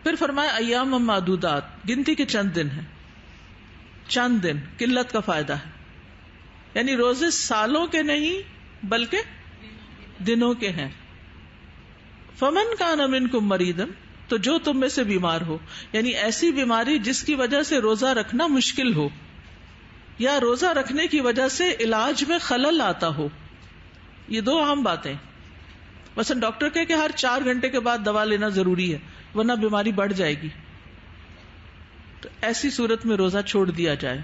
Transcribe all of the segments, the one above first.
پھر فرمایا ایام معدودات، گنتی کے چند دن ہیں، چند دن، قلت کا فائدہ ہے، یعنی روزے سالوں کے نہیں بلکہ دنوں کے ہیں. فمن کان منکم مریضا، تو جو تم میں سے بیمار ہو، یعنی ایسی بیماری جس کی وجہ سے روزہ رکھنا مشکل ہو یا روزہ رکھنے کی وجہ سے علاج میں خلل آتا ہو. یہ دو اہم باتیں. مثلا ڈاکٹر کہے کہ ہر 4 گھنٹے کے بعد دوا لینا ضروری ہے ورنہ بیماری بڑھ جائے گی، تو ایسی صورت میں روزہ چھوڑ دیا جائے.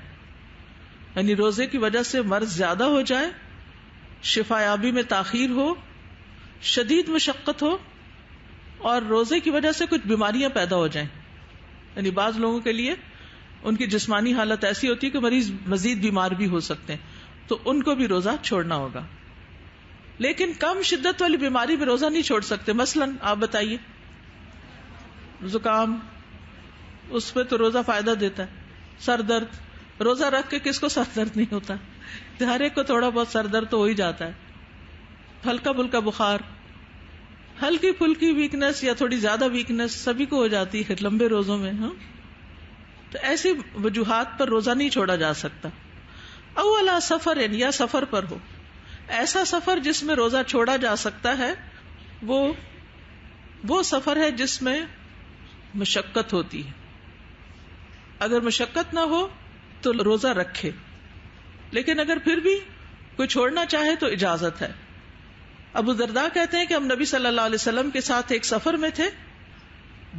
یعنی روزے کی وجہ سے مرض زیادہ ہو جائے، شفا یابی میں تاخیر ہو، شدید مشقت ہو، اور روزے کی وجہ سے کچھ بیماریاں پیدا ہو جائیں. یعنی بعض لوگوں کے لیے ان کی جسمانی حالت ایسی ہوتی ہے کہ مریض مزید بیمار بھی ہو سکتے ہیں، تو ان کو بھی روزہ چھوڑنا ہوگا. لیکن کم شدت والی بیماری میں روزہ نہیں چھوڑ سکتے. مثلا آپ بتائیے زکام، اس پہ تو روزہ فائدہ دیتا ہے. سر درد، روزہ رکھ کے کس کو سر درد نہیں ہوتا؟ ہر ایک کو تھوڑا بہت سر درد تو ہو ہی جاتا ہے. ہلکا پھلکا بخار، ہلکی پھلکی ویکنس یا تھوڑی زیادہ ویکنس سبھی کو ہو جاتی ہے لمبے روزوں میں. ہاں، تو ایسی وجوہات پر روزہ نہیں چھوڑا جا سکتا. اولا سفر، یا سفر پر ہو، ایسا سفر جس میں روزہ چھوڑا جا سکتا ہے، وہ سفر ہے جس میں مشقت ہوتی ہے. اگر مشقت نہ ہو تو روزہ رکھے، لیکن اگر پھر بھی کوئی چھوڑنا چاہے تو اجازت ہے. ابو درداء کہتے ہیں کہ ہم نبی صلی اللہ علیہ وسلم کے ساتھ ایک سفر میں تھے.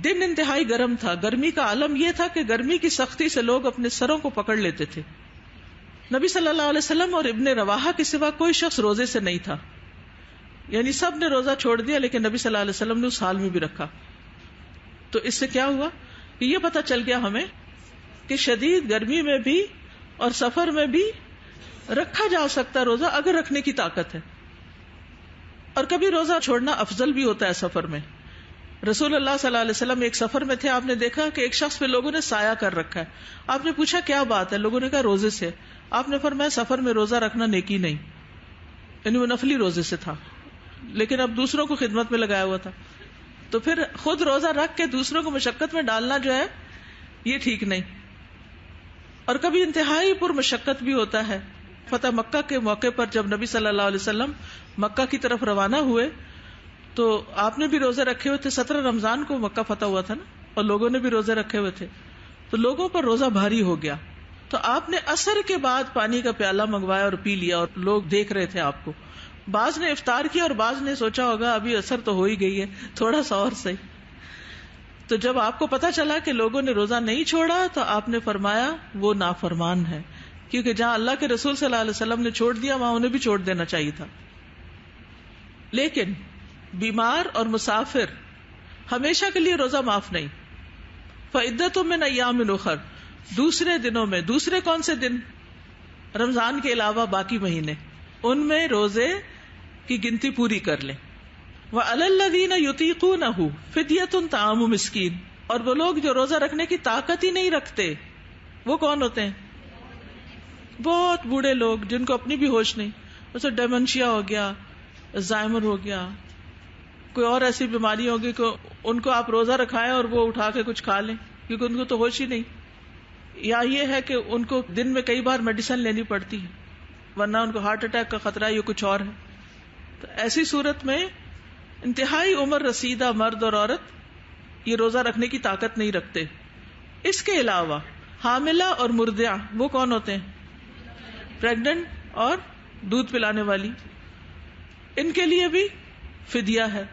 دن انتہائی گرم تھا. گرمی کا عالم یہ تھا کہ گرمی کی سختی سے لوگ اپنے سروں کو پکڑ لیتے تھے. نبی صلی اللہ علیہ وسلم اور ابن رواحہ کے سوا کوئی شخص روزے سے نہیں تھا، یعنی سب نے روزہ چھوڑ دیا، لیکن نبی صلی اللہ علیہ وسلم نے اس حال میں بھی رکھا. تو اس سے کیا ہوا کہ یہ پتہ چل گیا ہمیں کہ شدید گرمی میں بھی اور سفر میں بھی رکھا جا سکتا روزہ اگر رکھنے کی طاقت ہے. اور کبھی روزہ چھوڑنا افضل بھی ہوتا ہے سفر میں. رسول اللہ صلی اللہ علیہ وسلم ایک سفر میں تھے. آپ نے دیکھا کہ ایک شخص پہ لوگوں نے سایہ کر رکھا ہے. آپ نے پوچھا کیا بات ہے؟ لوگوں نے کہا روزے سے. آپ نے فرمایا سفر میں روزہ رکھنا نیکی نہیں، یعنی وہ نفلی روزے سے تھا، لیکن اب دوسروں کو خدمت میں لگایا ہوا تھا. تو پھر خود روزہ رکھ کے دوسروں کو مشقت میں ڈالنا جو ہے یہ ٹھیک نہیں. اور کبھی انتہائی پر مشقت بھی ہوتا ہے. فتح مکہ کے موقع پر جب نبی صلی اللہ علیہ وسلم مکہ کی طرف روانہ ہوئے تو آپ نے بھی روزے رکھے ہوئے تھے. 17 رمضان کو مکہ فتح ہوا تھا نا، اور لوگوں نے بھی روزے رکھے ہوئے تھے. تو لوگوں پر روزہ بھاری ہو گیا. تو آپ نے عصر کے بعد پانی کا پیالہ منگوایا اور پی لیا، اور لوگ دیکھ رہے تھے آپ کو. بعض نے افطار کیا اور بعض نے سوچا ہوگا ابھی عصر تو ہو ہی گئی ہے، تھوڑا سا اور صحیح. تو جب آپ کو پتا چلا کہ لوگوں نے روزہ نہیں چھوڑا تو آپ نے فرمایا وہ نافرمان ہے، کیونکہ جہاں اللہ کے رسول صلی اللہ علیہ وسلم نے چھوڑ دیا وہاں انہیں بھی چھوڑ دینا چاہیے تھا. لیکن بیمار اور مسافر ہمیشہ کے لیے روزہ معاف نہیں. فعدۃ من ایام اخر، دوسرے دنوں میں. دوسرے کون سے دن؟ رمضان کے علاوہ باقی مہینے، ان میں روزے کی گنتی پوری کر لیں. وعلی الذین یطیقونہ فدیۃ طعام مسکین، اور وہ لوگ جو روزہ رکھنے کی طاقت ہی نہیں رکھتے، وہ کون ہوتے ہیں؟ بہت بوڑھے لوگ جن کو اپنی بھی ہوش نہیں، جیسے ڈیمنشیا ہو گیا، الزائمر ہو گیا، کوئی اور ایسی بیماری ہوگی کہ ان کو آپ روزہ رکھائیں اور وہ اٹھا کے کچھ کھا لیں کیونکہ ان کو تو ہوش ہی نہیں. یا یہ ہے کہ ان کو دن میں کئی بار میڈیسن لینی پڑتی ہے ورنہ ان کو ہارٹ اٹیک کا خطرہ یا کچھ اور ہے. تو ایسی صورت میں انتہائی عمر رسیدہ مرد اور عورت یہ روزہ رکھنے کی طاقت نہیں رکھتے. اس کے علاوہ حاملہ اور مرضعہ، وہ کون ہوتے ہیں؟ پریگننٹ اور دودھ پلانے والی، ان کے لیے بھی فدیہ ہے.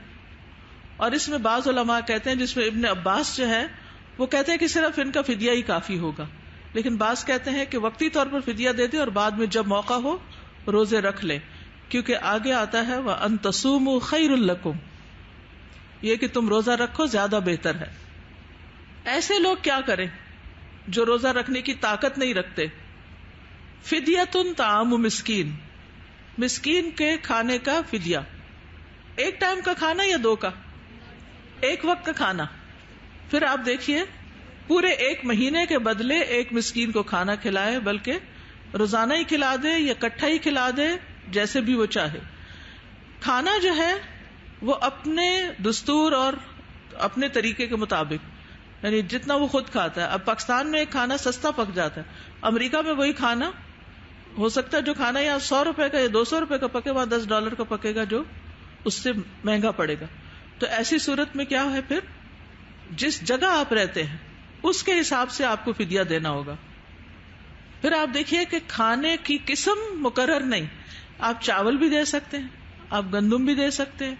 اور اس میں بعض علماء کہتے ہیں، جس میں ابن عباس جو ہے وہ کہتے ہیں کہ صرف ان کا فدیہ ہی کافی ہوگا، لیکن بعض کہتے ہیں کہ وقتی طور پر فدیہ دے دیں اور بعد میں جب موقع ہو روزے رکھ لیں، کیونکہ آگے آتا ہے وَأَن تَصُومُوا خَيْرٌ لَكُمْ، یہ کہ تم روزہ رکھو زیادہ بہتر ہے. ایسے لوگ کیا کریں جو روزہ رکھنے کی طاقت نہیں رکھتے؟ فدیۃ طعام مسکین، مسکین کے کھانے کا فدیہ. ایک ٹائم کا کھانا یا 2 کا؟ ایک وقت کا کھانا. پھر آپ دیکھیے پورے 1 مہینے کے بدلے ایک مسکین کو کھانا کھلائے، بلکہ روزانہ ہی کھلا دے یا کٹھا ہی کھلا دے، جیسے بھی وہ چاہے. کھانا جو ہے وہ اپنے دستور اور اپنے طریقے کے مطابق، یعنی جتنا وہ خود کھاتا ہے. اب پاکستان میں ایک کھانا سستا پک جاتا ہے, امریکہ میں وہی کھانا ہو سکتا ہے جو کھانا یہاں 100 روپے کا یا 200 روپے کا پکے, وہاں $10 کا پکے گا, جو اس سے مہنگا پڑے گا. تو ایسی صورت میں کیا ہے, پھر جس جگہ آپ رہتے ہیں اس کے حساب سے آپ کو فدیہ دینا ہوگا. پھر آپ دیکھیے کہ کھانے کی قسم مقرر نہیں, آپ چاول بھی دے سکتے ہیں, آپ گندم بھی دے سکتے ہیں,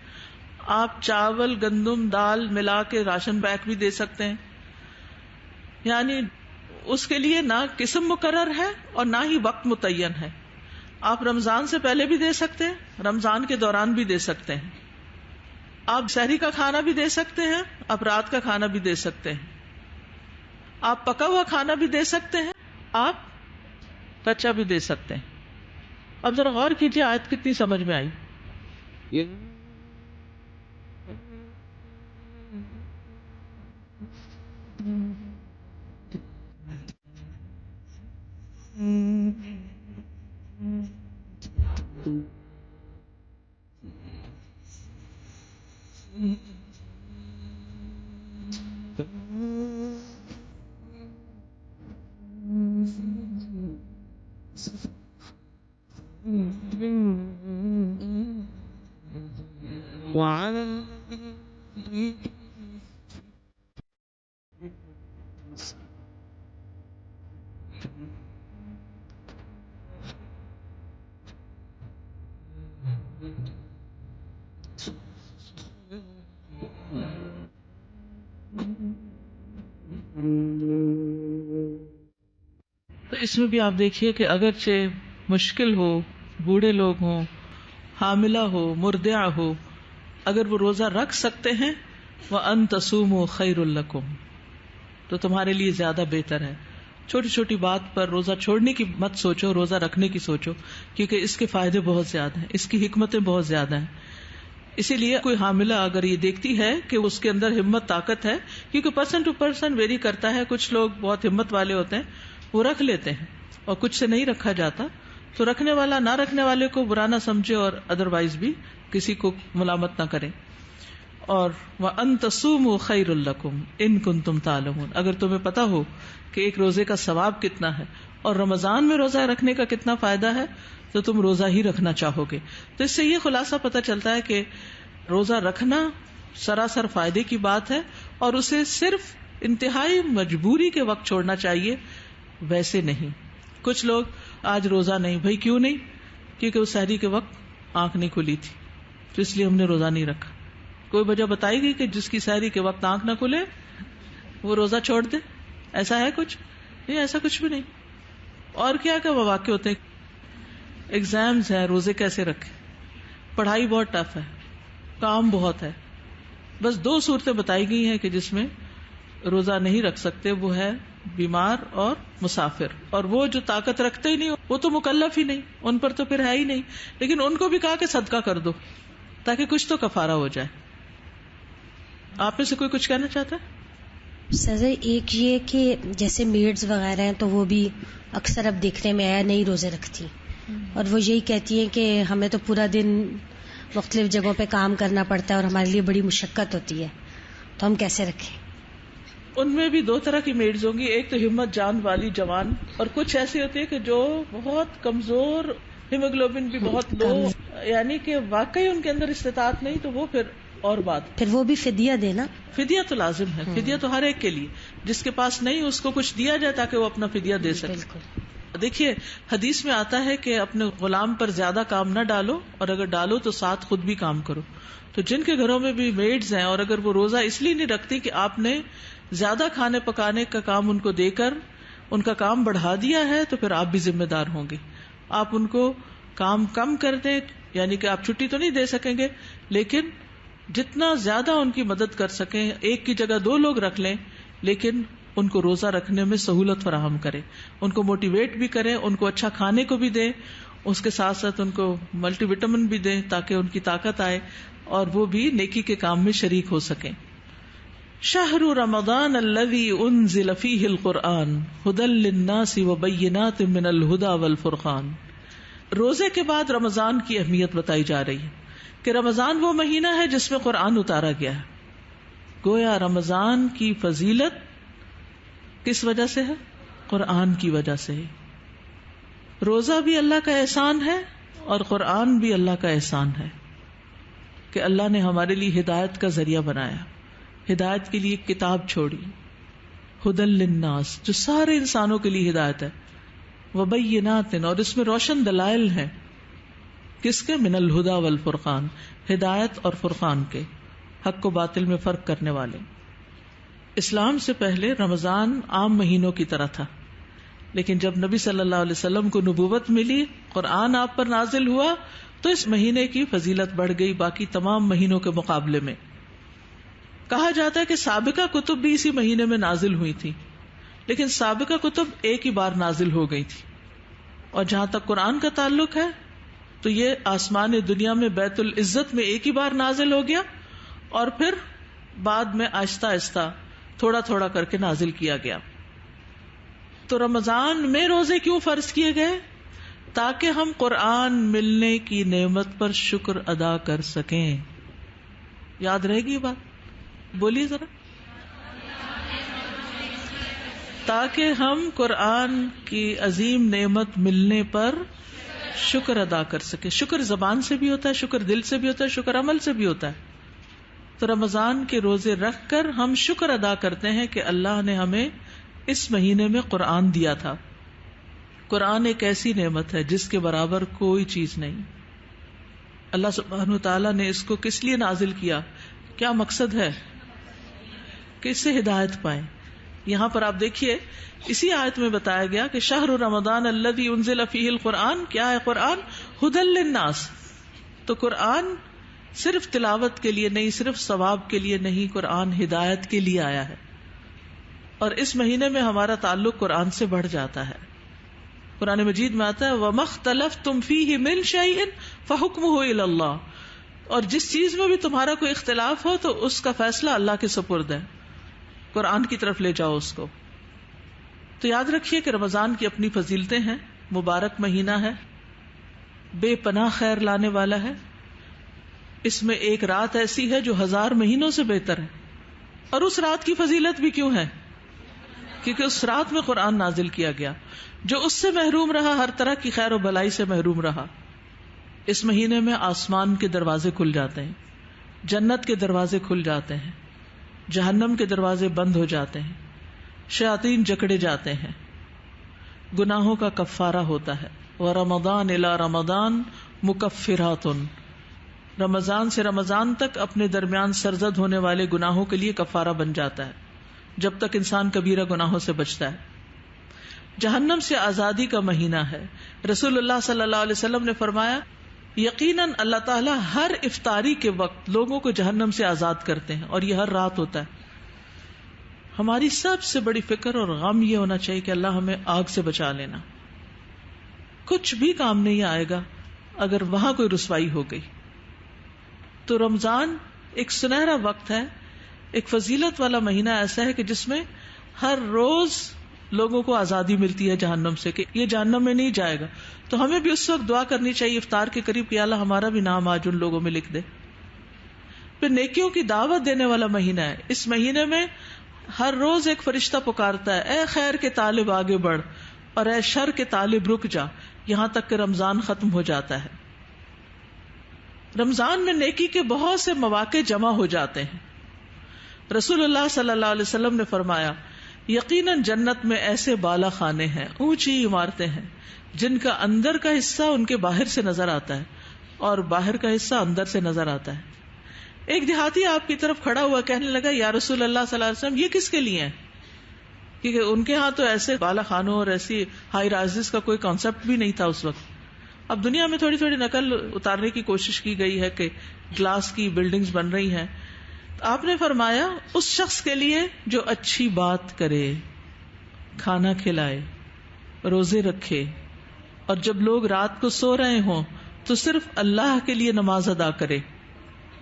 آپ چاول گندم دال ملا کے راشن بیگ بھی دے سکتے ہیں. یعنی اس کے لیے نہ قسم مقرر ہے اور نہ ہی وقت متعین ہے. آپ رمضان سے پہلے بھی دے سکتے ہیں, رمضان کے دوران بھی دے سکتے ہیں, آپ سحری کا کھانا بھی دے سکتے ہیں, آپ رات کا کھانا بھی دے سکتے ہیں, آپ پکا ہوا کھانا بھی دے سکتے ہیں, آپ کچا بھی دے سکتے ہیں. اب ذرا غور کیجیے آیت کتنی سمجھ میں آئی. تو اس میں بھی آپ دیکھیے کہ اگرچہ مشکل ہو, بوڑھے لوگ ہوں, حاملہ ہو, مرضع ہو, اگر وہ روزہ رکھ سکتے ہیں, وَأَن تَصُومُوا خَيْرٌ لَكُمْ, تو تمہارے لیے زیادہ بہتر ہے. چھوٹی چھوٹی بات پر روزہ چھوڑنے کی مت سوچو, روزہ رکھنے کی سوچو, کیونکہ اس کے فائدے بہت زیادہ ہیں, اس کی حکمتیں بہت زیادہ ہیں. اسی لیے کوئی حاملہ اگر یہ دیکھتی ہے کہ اس کے اندر ہمت طاقت ہے, کیونکہ پرسن ٹو پرسن ویری کرتا ہے, کچھ لوگ بہت ہمت والے ہوتے ہیں وہ رکھ لیتے ہیں اور کچھ سے نہیں رکھا جاتا, تو رکھنے والا نہ رکھنے والے کو برا نہ سمجھے اور ادروائز بھی کسی کو ملامت نہ کرے. اور وَأَن تَصُومُوا خَيْرٌ لَكُمْ إِن كُنتُمْ تَعْلَمُونَ, اگر تمہیں پتا ہو کہ ایک روزے کا ثواب کتنا ہے اور رمضان میں روزہ رکھنے کا کتنا فائدہ ہے, تو تم روزہ ہی رکھنا چاہو گے. تو اس سے یہ خلاصہ پتہ چلتا ہے کہ روزہ رکھنا سراسر فائدے کی بات ہے, اور اسے صرف انتہائی مجبوری کے وقت چھوڑنا چاہیے, ویسے نہیں. کچھ لوگ آج روزہ نہیں, بھائی کیوں نہیں, کیونکہ وہ سحری کے وقت آنکھ نہیں کھلی تھی تو اس لیے ہم نے روزہ نہیں رکھا. کوئی وجہ بتائی گئی کہ جس کی سحری کے وقت آنکھ نہ کھلے وہ روزہ چھوڑ دے؟ ایسا ہے کچھ نہیں, ایسا کچھ بھی نہیں. اور کیا کیا مواقع ہوتے ہیں, ایگزامز ہیں, روزے کیسے رکھے, پڑھائی بہت ٹف ہے, کام بہت ہے. بس 2 صورتیں بتائی گئی ہیں کہ جس میں روزہ نہیں رکھ سکتے, وہ ہے بیمار اور مسافر. اور وہ جو طاقت رکھتے ہی نہیں وہ تو مکلف ہی نہیں, ان پر تو پھر ہے ہی نہیں, لیکن ان کو بھی کہا کہ صدقہ کر دو تاکہ کچھ تو کفارہ ہو جائے. آپ میں سے کوئی کچھ کہنا چاہتا ہے؟ سر ایک یہ کہ جیسے میڈز وغیرہ ہیں تو وہ بھی اکثر اب دیکھنے میں آیا نہیں روزے رکھتی, اور وہ یہی کہتی ہیں کہ ہمیں تو پورا دن مختلف جگہوں پہ کام کرنا پڑتا ہے اور ہمارے لیے بڑی مشقت ہوتی ہے, تو ہم کیسے رکھیں؟ ان میں بھی 2 طرح کی میڈز ہوں گی, ایک تو ہمت جان والی جوان, اور کچھ ایسی ہوتی ہے کہ جو بہت کمزور, ہیموگلوبن بھی بہت لو, یعنی کہ واقعی ان کے اندر استطاعت نہیں, تو وہ پھر اور بات. پھر وہ بھی فدیہ دینا, فدیہ تو لازم ہے, فدیہ تو ہر ایک کے لیے, جس کے پاس نہیں اس کو کچھ دیا جائے تاکہ وہ اپنا فدیہ دے سکے. بالکل. دیکھیے حدیث میں آتا ہے کہ اپنے غلام پر زیادہ کام نہ ڈالو, اور اگر ڈالو تو ساتھ خود بھی کام کرو. تو جن کے گھروں میں بھی میڈز ہیں اور اگر وہ روزہ اس لیے نہیں رکھتی کہ آپ نے زیادہ کھانے پکانے کا کام ان کو دے کر ان کا کام بڑھا دیا ہے, تو پھر آپ بھی ذمہ دار ہوں گے. آپ ان کو کام کم کر دیں, یعنی کہ آپ چھٹی تو نہیں دے سکیں گے, لیکن جتنا زیادہ ان کی مدد کر سکیں, ایک کی جگہ 2 لوگ رکھ لیں, لیکن ان کو روزہ رکھنے میں سہولت فراہم کریں, ان کو موٹیویٹ بھی کریں, ان کو اچھا کھانے کو بھی دیں, اس کے ساتھ ساتھ ان کو ملٹی وٹامن بھی دیں تاکہ ان کی طاقت آئے اور وہ بھی نیکی کے کام میں شریک ہو سکیں. شہر رمضان الذی انزل فیہ القرآن ھدی للناس وبینات من الھدی والفرقان. روزے کے بعد رمضان کی اہمیت بتائی جا رہی ہے کہ رمضان وہ مہینہ ہے جس میں قرآن اتارا گیا ہے. گویا رمضان کی فضیلت کس وجہ سے ہے؟ قرآن کی وجہ سے ہی. روزہ بھی اللہ کا احسان ہے اور قرآن بھی اللہ کا احسان ہے کہ اللہ نے ہمارے لیے ہدایت کا ذریعہ بنایا، ہدایت کے لیے کتاب چھوڑی، ہدی للناس، جو سارے انسانوں کے لیے ہدایت ہے، وبینات، اور اس میں روشن دلائل ہیں. کس کے؟ من الہدی والفرقان، ہدایت اور فرقان کے، حق و باطل میں فرق کرنے والے. اسلام سے پہلے رمضان عام مہینوں کی طرح تھا، لیکن جب نبی صلی اللہ علیہ وسلم کو نبوت ملی، قرآن آپ پر نازل ہوا، تو اس مہینے کی فضیلت بڑھ گئی باقی تمام مہینوں کے مقابلے میں. کہا جاتا ہے کہ سابقہ کتب بھی اسی مہینے میں نازل ہوئی تھی، لیکن سابقہ کتب ایک ہی بار نازل ہو گئی تھی. اور جہاں تک قرآن کا تعلق ہے تو یہ آسمان دنیا میں بیت العزت میں ایک ہی بار نازل ہو گیا، اور پھر بعد میں آہستہ آہستہ تھوڑا تھوڑا کر کے نازل کیا گیا. تو رمضان میں روزے کیوں فرض کیے گئے؟ تاکہ ہم قرآن ملنے کی نعمت پر شکر ادا کر سکیں. یاد رہے گی یہ بات؟ بولیے ذرا. تاکہ ہم قرآن کی عظیم نعمت ملنے پر شکر ادا کر سکیں. شکر زبان سے بھی ہوتا ہے، شکر دل سے بھی ہوتا ہے، شکر عمل سے بھی ہوتا ہے. تو رمضان کے روزے رکھ کر ہم شکر ادا کرتے ہیں کہ اللہ نے ہمیں اس مہینے میں قرآن دیا تھا. قرآن ایک ایسی نعمت ہے جس کے برابر کوئی چیز نہیں. اللہ سبحانہ وتعالیٰ نے اس کو کس لیے نازل کیا؟ کیا مقصد ہے؟ کہ اس سے ہدایت پائیں. یہاں پر آپ دیکھیے اسی آیت میں بتایا گیا کہ شہر رمضان الذی انزل فیہ القرآن، کیا ہے قرآن؟ ھدی للناس. تو قرآن صرف تلاوت کے لیے نہیں، صرف ثواب کے لیے نہیں، قرآن ہدایت کے لیے آیا ہے. اور اس مہینے میں ہمارا تعلق قرآن سے بڑھ جاتا ہے. قرآن مجید میں آتا ہے وَمَا اخْتَلَفْتُمْ فِيهِ مِنْ شَيْءٍ فَحُكْمُهُ إِلَى اللَّهِ، اور جس چیز میں بھی تمہارا کوئی اختلاف ہو تو اس کا فیصلہ اللہ کے سپرد ہے. قرآن کی طرف لے جاؤ اس کو. تو یاد رکھیے کہ رمضان کی اپنی فضیلتیں ہیں، مبارک مہینہ ہے، بے پناہ خیر لانے والا ہے. اس میں ایک رات ایسی ہے جو 1000 مہینوں سے بہتر ہے. اور اس رات کی فضیلت بھی کیوں ہے؟ کیونکہ اس رات میں قرآن نازل کیا گیا. جو اس سے محروم رہا ہر طرح کی خیر و بلائی سے محروم رہا. اس مہینے میں آسمان کے دروازے کھل جاتے ہیں، جنت کے دروازے کھل جاتے ہیں، جہنم کے دروازے بند ہو جاتے ہیں، شیاطین جکڑے جاتے ہیں، گناہوں کا کفارہ ہوتا ہے. وَرَمَضَانَ إِلَى رَمَضَانَ مُكَفِّرَاتٌ، رمضان سے رمضان تک اپنے درمیان سرزد ہونے والے گناہوں کے لیے کفارہ بن جاتا ہے جب تک انسان کبیرہ گناہوں سے بچتا ہے. جہنم سے آزادی کا مہینہ ہے. رسول اللہ صلی اللہ علیہ وسلم نے فرمایا یقیناً اللہ تعالیٰ ہر افطاری کے وقت لوگوں کو جہنم سے آزاد کرتے ہیں، اور یہ ہر رات ہوتا ہے. ہماری سب سے بڑی فکر اور غم یہ ہونا چاہیے کہ اللہ ہمیں آگ سے بچا لینا. کچھ بھی کام نہیں آئے گا اگر وہاں کوئی رسوائی ہو گئی. تو رمضان ایک سنہرا وقت ہے، ایک فضیلت والا مہینہ ایسا ہے کہ جس میں ہر روز لوگوں کو آزادی ملتی ہے جہنم سے، کہ یہ جہنم میں نہیں جائے گا. تو ہمیں بھی اس وقت دعا کرنی چاہیے افطار کے قریب کہ اللہ ہمارا بھی نام آج ان لوگوں میں لکھ دے. پھر نیکیوں کی دعوت دینے والا مہینہ ہے. اس مہینے میں ہر روز ایک فرشتہ پکارتا ہے اے خیر کے طالب آگے بڑھ، اور اے شر کے طالب رک جا، یہاں تک کہ رمضان ختم ہو جاتا ہے. رمضان میں نیکی کے بہت سے مواقع جمع ہو جاتے ہیں. رسول اللہ صلی اللہ علیہ وسلم نے فرمایا یقیناً جنت میں ایسے بالا خانے ہیں، اونچی عمارتیں ہیں جن کا اندر کا حصہ ان کے باہر سے نظر آتا ہے اور باہر کا حصہ اندر سے نظر آتا ہے. ایک دیہاتی آپ کی طرف کھڑا ہوا کہنے لگا یا رسول اللہ صلی اللہ علیہ وسلم یہ کس کے لیے ہیں؟ کیونکہ ان کے ہاں تو ایسے بالا خانوں اور ایسی ہائی رائزز کا کوئی کانسیپٹ بھی نہیں تھا اس وقت. اب دنیا میں تھوڑی تھوڑی نقل اتارنے کی کوشش کی گئی ہے کہ گلاس کی بلڈنگز بن رہی ہیں. آپ نے فرمایا اس شخص کے لیے جو اچھی بات کرے، کھانا کھلائے، روزے رکھے، اور جب لوگ رات کو سو رہے ہوں تو صرف اللہ کے لیے نماز ادا کرے.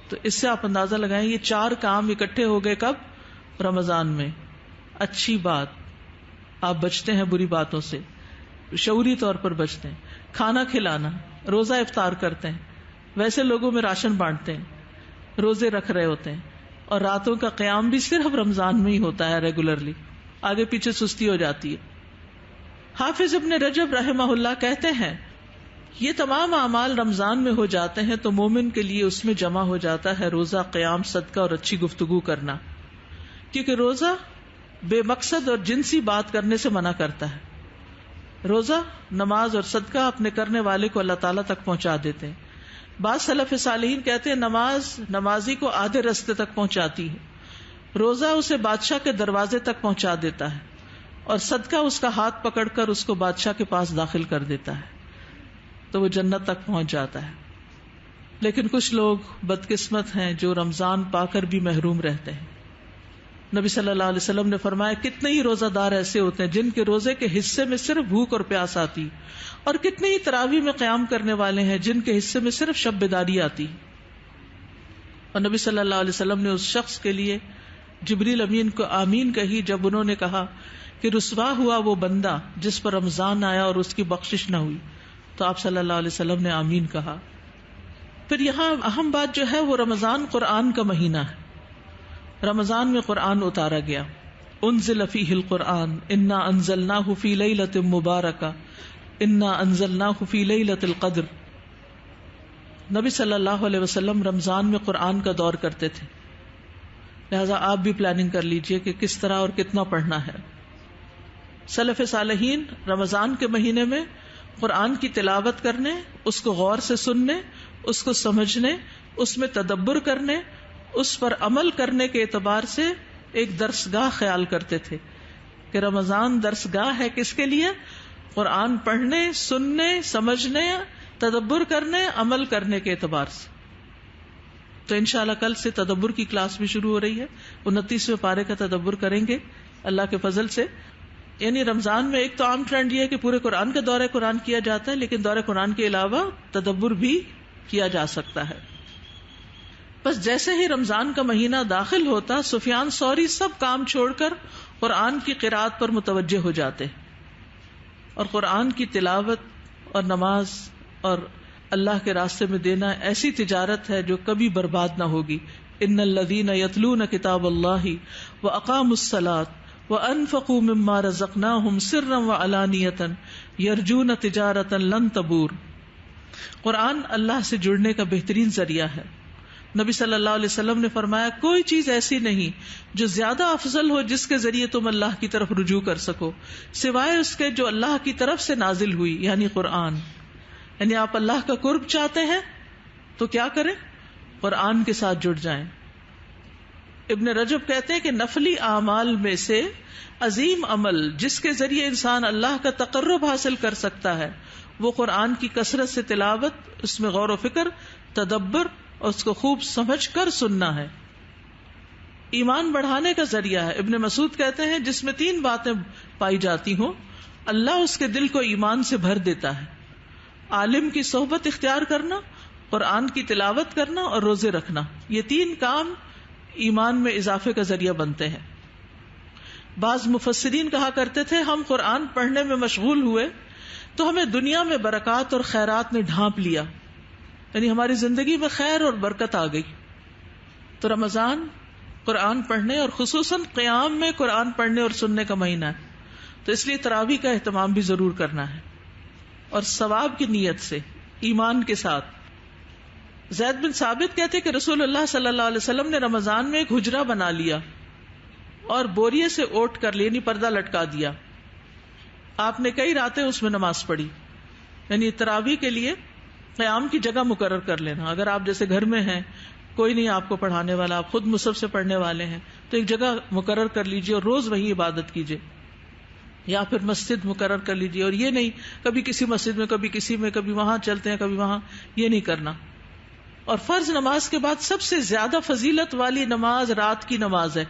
تو اس سے آپ اندازہ لگائیں یہ 4 کام اکٹھے ہو گئے کب؟ رمضان میں. اچھی بات، آپ بچتے ہیں بری باتوں سے، شعوری طور پر بچتے ہیں. کھانا کھلانا، روزہ افطار کرتے ہیں، ویسے لوگوں میں راشن بانٹتے ہیں، روزے رکھ رہے ہوتے ہیں، اور راتوں کا قیام بھی صرف رمضان میں ہی ہوتا ہے ریگولرلی. آگے پیچھے سستی ہو جاتی ہے. حافظ ابن رجب رحمہ اللہ کہتے ہیں یہ تمام اعمال رمضان میں ہو جاتے ہیں تو مومن کے لیے اس میں جمع ہو جاتا ہے روزہ، قیام، صدقہ اور اچھی گفتگو کرنا، کیونکہ روزہ بے مقصد اور جنسی بات کرنے سے منع کرتا ہے. روزہ، نماز اور صدقہ اپنے کرنے والے کو اللہ تعالیٰ تک پہنچا دیتے ہیں. بعض سلف صالحین کہتے ہیں نماز نمازی کو آدھے راستے تک پہنچاتی ہے، روزہ اسے بادشاہ کے دروازے تک پہنچا دیتا ہے، اور صدقہ اس کا ہاتھ پکڑ کر اس کو بادشاہ کے پاس داخل کر دیتا ہے تو وہ جنت تک پہنچ جاتا ہے. لیکن کچھ لوگ بدقسمت ہیں جو رمضان پا کر بھی محروم رہتے ہیں. نبی صلی اللہ علیہ وسلم نے فرمایا کتنے ہی روزہ دار ایسے ہوتے ہیں جن کے روزے کے حصے میں صرف بھوک اور پیاس آتی، اور کتنے ہی تراویح میں قیام کرنے والے ہیں جن کے حصے میں صرف شب بیداری آتی. اور نبی صلی اللہ علیہ وسلم نے اس شخص کے لیے جبریل امین کو آمین کہی جب انہوں نے کہا کہ رسوا ہوا وہ بندہ جس پر رمضان آیا اور اس کی بخشش نہ ہوئی، تو آپ صلی اللہ علیہ وسلم نے آمین کہا. پھر یہاں اہم بات جو ہے وہ رمضان قرآن کا مہینہ ہے. رمضان میں قرآن اتارا گیا. انزل فیہ القرآن انا انزلناہ فی لیلۃ مبارکہ انا انزلناہ فی لیلۃ القدر. نبی صلی اللہ علیہ وسلم رمضان میں قرآن کا دور کرتے تھے، لہذا آپ بھی پلاننگ کر لیجئے کہ کس طرح اور کتنا پڑھنا ہے. سلف صالحین رمضان کے مہینے میں قرآن کی تلاوت کرنے، اس کو غور سے سننے، اس کو سمجھنے، اس میں تدبر کرنے، اس پر عمل کرنے کے اعتبار سے ایک درسگاہ خیال کرتے تھے کہ رمضان درسگاہ ہے کس کے لیے؟ قرآن پڑھنے، سننے، سمجھنے، تدبر کرنے، عمل کرنے کے اعتبار سے. تو انشاءاللہ کل سے تدبر کی کلاس بھی شروع ہو رہی ہے. 29ویں پارے کا تدبر کریں گے اللہ کے فضل سے. یعنی رمضان میں ایک تو عام ٹرینڈ یہ ہے کہ پورے قرآن کا دورہ قرآن کیا جاتا ہے، لیکن دورہ قرآن کے علاوہ تدبر بھی کیا جا سکتا ہے. بس جیسے ہی رمضان کا مہینہ داخل ہوتا سفیان ثوری سب کام چھوڑ کر قرآن کی قرات پر متوجہ ہو جاتے، اور قرآن کی تلاوت اور نماز اور اللہ کے راستے میں دینا ایسی تجارت ہے جو کبھی برباد نہ ہوگی. ان الذین یتلون کتاب اللہ واقاموا الصلاۃ وانفقوا مما رزقناہم سرا وعلانیۃ یرجون تجارۃ لن تبور. قرآن اللہ سے جڑنے کا بہترین ذریعہ ہے. نبی صلی اللہ علیہ وسلم نے فرمایا کوئی چیز ایسی نہیں جو زیادہ افضل ہو جس کے ذریعے تم اللہ کی طرف رجوع کر سکو سوائے اس کے جو اللہ کی طرف سے نازل ہوئی، یعنی قرآن. یعنی آپ اللہ کا قرب چاہتے ہیں تو کیا کریں؟ قرآن کے ساتھ جڑ جائیں. ابن رجب کہتے ہیں کہ نفلی اعمال میں سے عظیم عمل جس کے ذریعے انسان اللہ کا تقرب حاصل کر سکتا ہے وہ قرآن کی کثرت سے تلاوت، اس میں غور و فکر، تدبر اور اس کو خوب سمجھ کر سننا ہے. ایمان بڑھانے کا ذریعہ ہے. ابن مسعود کہتے ہیں جس میں 3 باتیں پائی جاتی ہوں اللہ اس کے دل کو ایمان سے بھر دیتا ہے: عالم کی صحبت اختیار کرنا، قرآن کی تلاوت کرنا اور روزے رکھنا. یہ 3 کام ایمان میں اضافے کا ذریعہ بنتے ہیں. بعض مفسرین کہا کرتے تھے ہم قرآن پڑھنے میں مشغول ہوئے تو ہمیں دنیا میں برکات اور خیرات نے ڈھانپ لیا، یعنی ہماری زندگی میں خیر اور برکت آ گئی. تو رمضان قرآن پڑھنے اور خصوصاً قیام میں قرآن پڑھنے اور سننے کا مہینہ ہے، تو اس لیے تراویح کا اہتمام بھی ضرور کرنا ہے اور ثواب کی نیت سے، ایمان کے ساتھ. زید بن ثابت کہتے کہ رسول اللہ صلی اللہ علیہ وسلم نے رمضان میں ایک حجرہ بنا لیا اور بوریے سے اوٹ کر لی، یعنی پردہ لٹکا دیا. آپ نے کئی راتیں اس میں نماز پڑھی. یعنی تراویح کے لیے قیام کی جگہ مقرر کر لینا. اگر آپ جیسے گھر میں ہیں، کوئی نہیں آپ کو پڑھانے والا، آپ خود مصحف سے پڑھنے والے ہیں، تو ایک جگہ مقرر کر لیجئے اور روز وہی عبادت کیجئے. یا پھر مسجد مقرر کر لیجئے، اور یہ نہیں کبھی کسی مسجد میں، کبھی کسی میں، کبھی وہاں چلتے ہیں، کبھی وہاں، یہ نہیں کرنا. اور فرض نماز کے بعد سب سے زیادہ فضیلت والی نماز رات کی نماز ہے.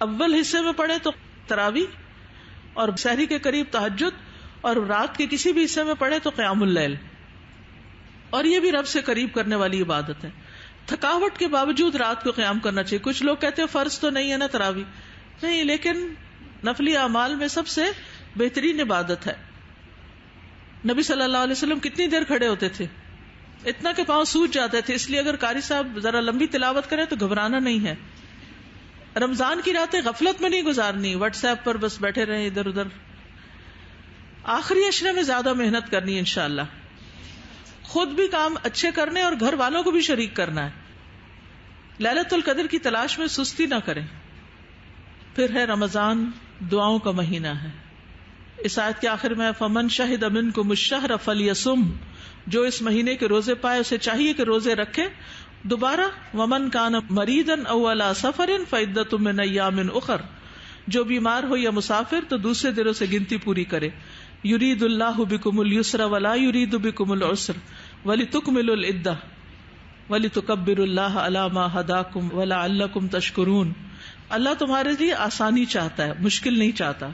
اول حصے میں پڑھے تو تراویح، اور سحری کے قریب تہجد، اور رات کے کسی بھی حصے میں پڑھے تو قیام اللیل. اور یہ بھی رب سے قریب کرنے والی عبادت ہے. تھکاوٹ کے باوجود رات کو قیام کرنا چاہیے. کچھ لوگ کہتے ہیں فرض تو نہیں ہے نا تراویح، نہیں، لیکن نفلی اعمال میں سب سے بہترین عبادت ہے. نبی صلی اللہ علیہ وسلم کتنی دیر کھڑے ہوتے تھے؟ اتنا کہ پاؤں سوج جاتے تھے. اس لیے اگر قاری صاحب ذرا لمبی تلاوت کریں تو گھبرانا نہیں ہے. رمضان کی راتیں غفلت میں نہیں گزارنی، واٹس ایپ پر بس بیٹھے رہے ادھر ادھر. آخری عشرے میں زیادہ محنت کرنی ہے انشاءاللہ، خود بھی کام اچھے کرنے اور گھر والوں کو بھی شریک کرنا ہے. لیلۃ القدر کی تلاش میں سستی نہ کریں. پھر ہے رمضان، دعاؤں کا مہینہ ہے. اس آیت کے آخر میں فمن شہد منکم الشہر فلیصم، جو اس مہینے کے روزے پائے اسے چاہیے کہ روزے رکھے. دوبارہ ومن کان مریضا او علی سفر فعدۃ من ایام اخر، جو بیمار ہو یا مسافر تو دوسرے دنوں سے گنتی پوری کرے. یرید اللہ بکم اليسر ولا یرید بکم العسر ولتکملوا العدۃ ولتکبروا اللہ علی ما ھداکم ولعلکم تشکرون. اللہ تمہارے لیے آسانی چاہتا ہے، مشکل نہیں چاہتا،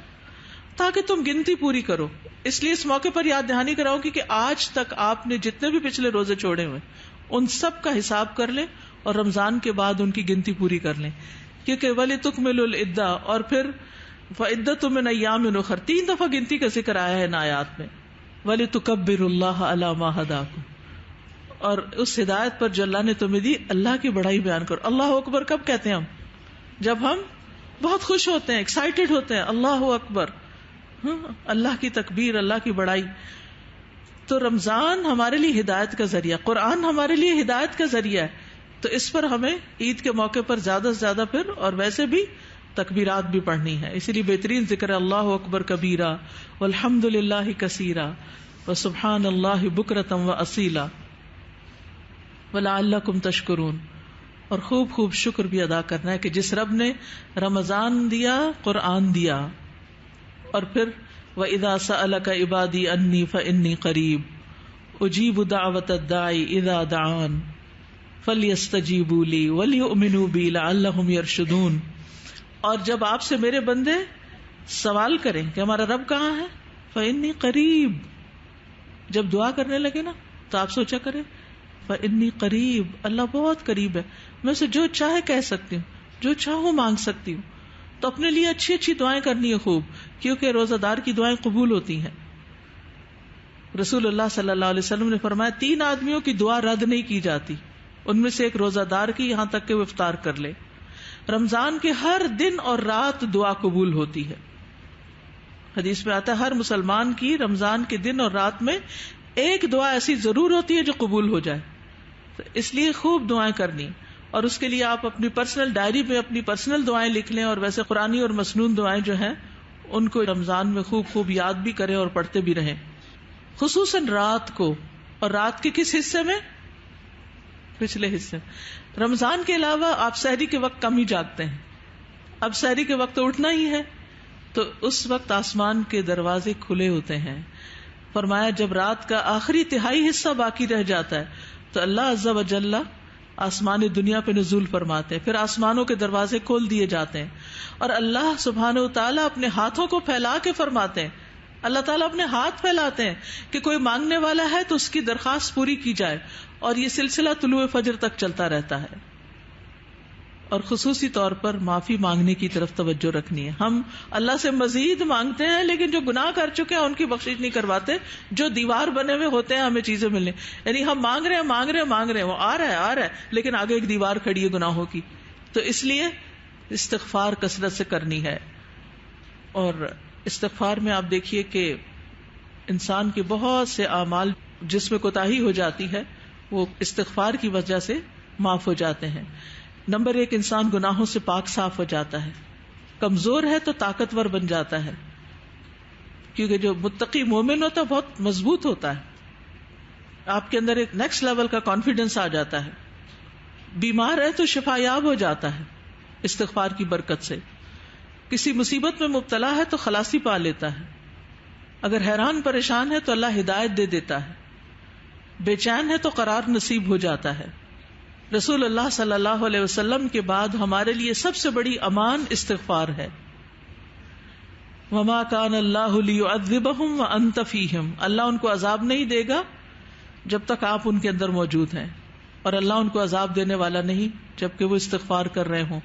تاکہ تم گنتی پوری کرو. اس لیے اس موقع پر یاد دہانی کراؤں گی کہ آج تک آپ نے جتنے بھی پچھلے روزے چھوڑے ہوئے ان سب کا حساب کر لیں اور رمضان کے بعد ان کی گنتی پوری کر لیں. کیونکہ وَلِتُكْمِلُوا الْعِدَّةَ اور پھر فَعِدَّةٌ مِّنْ أَيَّامٍ أُخَرَ 3 دفعہ گنتی کا ذکر آیا ہے ان آیات میں. وَلِتُكَبِّرُوا اللَّهَ عَلَى مَا هَدَاكُمْ، اور اس ہدایت پر جو اللہ نے تمہیں دی اللہ کی بڑائی بیان کرو. اللہ اکبر کب کہتے ہیں ہم؟ جب ہم بہت خوش ہوتے ہیں، ایکسائٹیڈ ہوتے ہیں. اللہ اکبر، اللہ کی تکبیر، اللہ کی بڑائی. تو رمضان ہمارے لیے ہدایت کا ذریعہ، قرآن ہمارے لیے ہدایت کا ذریعہ ہے. تو اس پر ہمیں عید کے موقع پر زیادہ سے زیادہ پھر اور ویسے بھی تکبیرات بھی پڑھنی ہے. اسی لیے بہترین ذکر ہے اللہ اکبر کبیرہ والحمد للہ کثیرہ وسبحان اللہ بکرۃ واصیلا ولعلکم تشکرون. اور خوب خوب شکر بھی ادا کرنا ہے کہ جس رب نے رمضان دیا، قرآن دیا. اور پھر وَإِذَا سَأَلَكَ عِبَادِي أَنِّي فَإِنِّي قَرِيبٌ أُجِيبُ دَعْوَةَ الدَّاعِ إِذَا دَعَانِ فَلْيَسْتَجِيبُوا لِي وَلْيُؤْمِنُوا بِي لَعَلَّهُمْ يَرْشُدُونَ. اور جب آپ سے میرے بندے سوال کریں کہ ہمارا رب کہاں ہے، فَإِنِّي قَرِيب، جب دعا کرنے لگے نا تو آپ سوچا کریں فَإِنِّي قَرِيب، اللہ بہت قریب ہے، میں اسے جو چاہے کہہ سکتی ہوں، جو چاہوں مانگ سکتی ہوں. تو اپنے لیے اچھی اچھی دعائیں کرنی ہے خوب، کیونکہ روزہ دار کی دعائیں قبول ہوتی ہیں. رسول اللہ صلی اللہ علیہ وسلم نے فرمایا 3 آدمیوں کی دعا رد نہیں کی جاتی، ان میں سے ایک روزہ دار کی، یہاں تک کہ وہ افطار کر لے. رمضان کے ہر دن اور رات دعا قبول ہوتی ہے. حدیث میں آتا ہے ہر مسلمان کی رمضان کے دن اور رات میں ایک دعا ایسی ضرور ہوتی ہے جو قبول ہو جائے. تو اس لیے خوب دعائیں کرنی، اور اس کے لیے آپ اپنی پرسنل ڈائری میں اپنی پرسنل دعائیں لکھ لیں، اور ویسے قرآنی اور مسنون دعائیں جو ہیں ان کو رمضان میں خوب خوب یاد بھی کریں اور پڑھتے بھی رہیں، خصوصاً رات کو. اور رات کے کس حصے میں؟ پچھلے حصے. رمضان کے علاوہ آپ سحری کے وقت کم ہی جاگتے ہیں. اب سحری کے وقت اٹھنا ہی ہے، تو اس وقت آسمان کے دروازے کھلے ہوتے ہیں. فرمایا جب رات کا آخری تہائی حصہ باقی رہ جاتا ہے تو اللہ عز و جل آسمان دنیا پہ نزول فرماتے ہیں، پھر آسمانوں کے دروازے کھول دیے جاتے ہیں، اور اللہ سبحانہ و تعالیٰ اپنے ہاتھوں کو پھیلا کے فرماتے ہیں. اللہ تعالیٰ اپنے ہاتھ پھیلاتے ہیں کہ کوئی مانگنے والا ہے تو اس کی درخواست پوری کی جائے، اور یہ سلسلہ طلوع فجر تک چلتا رہتا ہے. اور خصوصی طور پر معافی مانگنے کی طرف توجہ رکھنی ہے. ہم اللہ سے مزید مانگتے ہیں لیکن جو گناہ کر چکے ہیں ان کی بخشش نہیں کرواتے. جو دیوار بنے ہوئے ہوتے ہیں ہمیں چیزیں ملنے، یعنی ہم مانگ رہے ہیں وہ آ رہا ہے لیکن آگے ایک دیوار کھڑی ہے گناہوں کی. تو اس لیے استغفار کثرت سے کرنی ہے. اور استغفار میں آپ دیکھیے کہ انسان کے بہت سے اعمال جس میں کوتاہی ہو جاتی ہے وہ استغفار کی وجہ سے معاف ہو جاتے ہیں. نمبر 1، انسان گناہوں سے پاک صاف ہو جاتا ہے. کمزور ہے تو طاقتور بن جاتا ہے، کیونکہ جو متقی مومن ہوتا ہے بہت مضبوط ہوتا ہے. آپ کے اندر ایک نیکسٹ لیول کا کانفیڈنس آ جاتا ہے. بیمار ہے تو شفا یاب ہو جاتا ہے استغفار کی برکت سے. کسی مصیبت میں مبتلا ہے تو خلاصی پا لیتا ہے. اگر حیران پریشان ہے تو اللہ ہدایت دے دیتا ہے. بے چین ہے تو قرار نصیب ہو جاتا ہے. رسول اللہ صلی اللہ علیہ وسلم کے بعد ہمارے لیے سب سے بڑی امان استغفار ہے. وما کان اللہ لیعذبہم وانت فیہم، اللہ ان کو عذاب نہیں دے گا جب تک آپ ان کے اندر موجود ہیں، اور اللہ ان کو عذاب دینے والا نہیں جبکہ وہ استغفار کر رہے ہوں.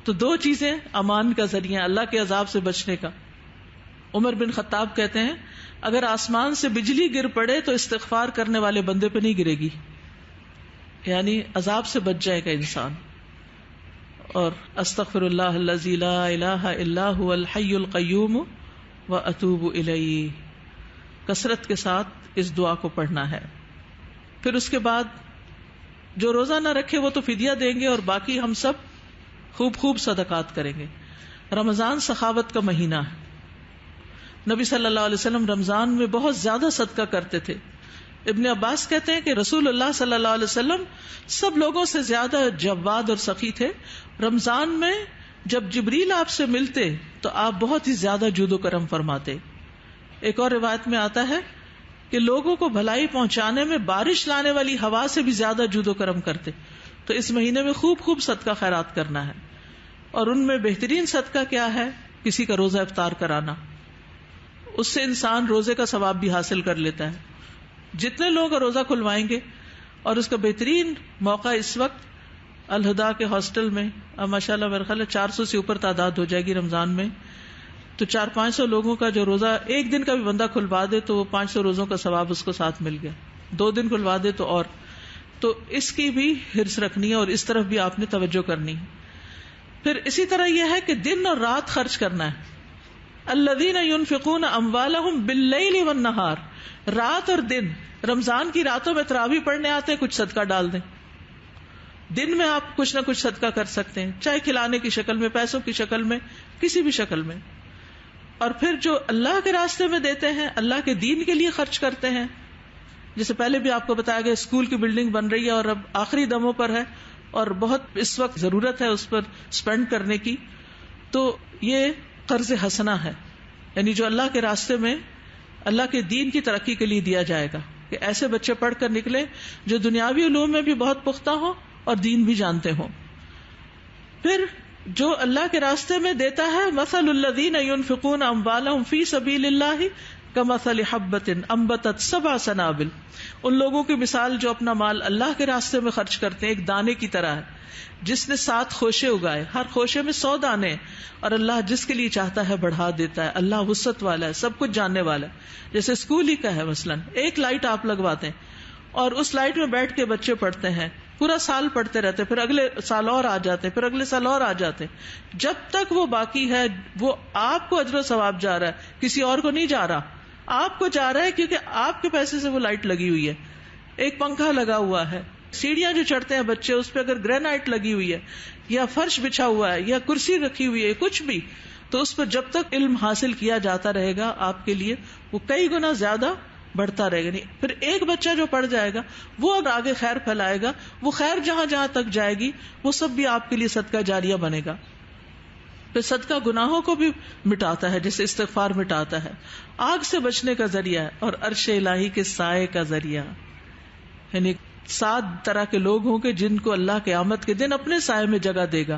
تو 2 چیزیں امان کا ذریعہ اللہ کے عذاب سے بچنے کا. عمر بن خطاب کہتے ہیں اگر آسمان سے بجلی گر پڑے تو استغفار کرنے والے بندے پہ نہیں گرے گی، یعنی عذاب سے بچ جائے گا انسان. اور استغفر اللہ الذی لا الہ الا هو الحی القیوم واتوب الیہ کثرت کے ساتھ اس دعا کو پڑھنا ہے. پھر اس کے بعد جو روزہ نہ رکھے وہ تو فدیہ دیں گے، اور باقی ہم سب خوب صدقات کریں گے. رمضان سخاوت کا مہینہ ہے. نبی صلی اللہ علیہ وسلم رمضان میں بہت زیادہ صدقہ کرتے تھے. ابن عباس کہتے ہیں کہ رسول اللہ صلی اللہ علیہ وسلم سب لوگوں سے زیادہ جواد اور سخی تھے. رمضان میں جب جبریل آپ سے ملتے تو آپ بہت ہی زیادہ جود و کرم فرماتے. ایک اور روایت میں آتا ہے کہ لوگوں کو بھلائی پہنچانے میں بارش لانے والی ہوا سے بھی زیادہ جود و کرم کرتے. تو اس مہینے میں خوب صدقہ خیرات کرنا ہے. اور ان میں بہترین صدقہ کیا ہے؟ کسی کا روزہ افطار کرانا. اس سے انسان روزے کا ثواب بھی حاصل کر لیتا ہے. جتنے لوگ روزہ کھلوائیں گے، اور اس کا بہترین موقع اس وقت الہدا کے ہاسٹل میں اب ماشاءاللہ میرا خیال ہے 400 سے اوپر تعداد ہو جائے گی رمضان میں. تو 400-500 لوگوں کا جو روزہ ایک دن کا بھی بندہ کھلوا دے تو وہ 500 روزوں کا ثواب اس کو ساتھ مل گیا. 2 دن کھلوا دے تو اور. تو اس کی بھی حرص رکھنی ہے اور اس طرف بھی آپ نے توجہ کرنی ہے. پھر اسی طرح یہ ہے کہ دن اور رات خرچ کرنا ہے. الذین ينفقون اموالهم باللیل والنہار، رات اور دن. رمضان کی راتوں میں تراویح پڑھنے آتے ہیں، کچھ صدقہ ڈال دیں. دن میں آپ کچھ نہ کچھ صدقہ کر سکتے ہیں، چاہے کھلانے کی شکل میں، پیسوں کی شکل میں، کسی بھی شکل میں. اور پھر جو اللہ کے راستے میں دیتے ہیں، اللہ کے دین کے لیے خرچ کرتے ہیں. جیسے پہلے بھی آپ کو بتایا گیا اسکول کی بلڈنگ بن رہی ہے اور اب آخری دموں پر ہے اور بہت اس وقت ضرورت ہے اس پر سپینڈ کرنے کی. تو یہ قرض حسنہ ہے، یعنی جو اللہ کے راستے میں اللہ کے دین کی ترقی کے لیے دیا جائے گا کہ ایسے بچے پڑھ کر نکلے جو دنیاوی علوم میں بھی بہت پختہ ہوں اور دین بھی جانتے ہوں. پھر جو اللہ کے راستے میں دیتا ہے، مثل الذین ينفقون اموالهم فی سبیل اللہ کمثل حبۃ انبتت 7 سنابل. ان لوگوں کی مثال جو اپنا مال اللہ کے راستے میں خرچ کرتے ہیں ایک دانے کی طرح ہے جس نے 7 خوشے اگائے، ہر خوشے میں 100 دانے ہیں. اور اللہ جس کے لیے چاہتا ہے بڑھا دیتا ہے. اللہ وسعت والا ہے، سب کچھ جاننے والا ہے. جیسے اسکول ہی کا ہے، مثلاً ایک لائٹ آپ لگواتے ہیں اور اس لائٹ میں بیٹھ کے بچے پڑھتے ہیں، پورا سال پڑھتے رہتے، پھر اگلے سال اور آ جاتے، پھر اگلے سال اور آ جاتے. جب تک وہ باقی ہے وہ آپ کو اجر و ثواب جا رہا ہے، کسی اور کو نہیں جا رہا. آپ کو جا رہا ہے کیونکہ آپ کے پیسے سے وہ لائٹ لگی ہوئی ہے. ایک پنکھا لگا ہوا ہے، سیڑھیاں جو چڑھتے ہیں بچے اس پہ اگر گرینائٹ لگی ہوئی ہے یا فرش بچھا ہوا ہے یا کرسی رکھی ہوئی ہے، کچھ بھی، تو اس پر جب تک علم حاصل کیا جاتا رہے گا آپ کے لیے وہ کئی گنا زیادہ بڑھتا رہے گا. نہیں پھر ایک بچہ جو پڑھ جائے گا وہ آگے خیر پھیلائے گا، وہ خیر جہاں جہاں تک جائے گی وہ سب بھی آپ کے لیے صدقہ جاریہ بنے گا. پھر صدقہ گناہوں کو بھی مٹاتا ہے، جیسے استغفار مٹاتا ہے، آگ سے بچنے کا ذریعہ ہے، اور عرش الہی کے سائے کا ذریعہ. یعنی 7 طرح کے لوگ ہوں گے جن کو اللہ قیامت کے دن اپنے سائے میں جگہ دے گا.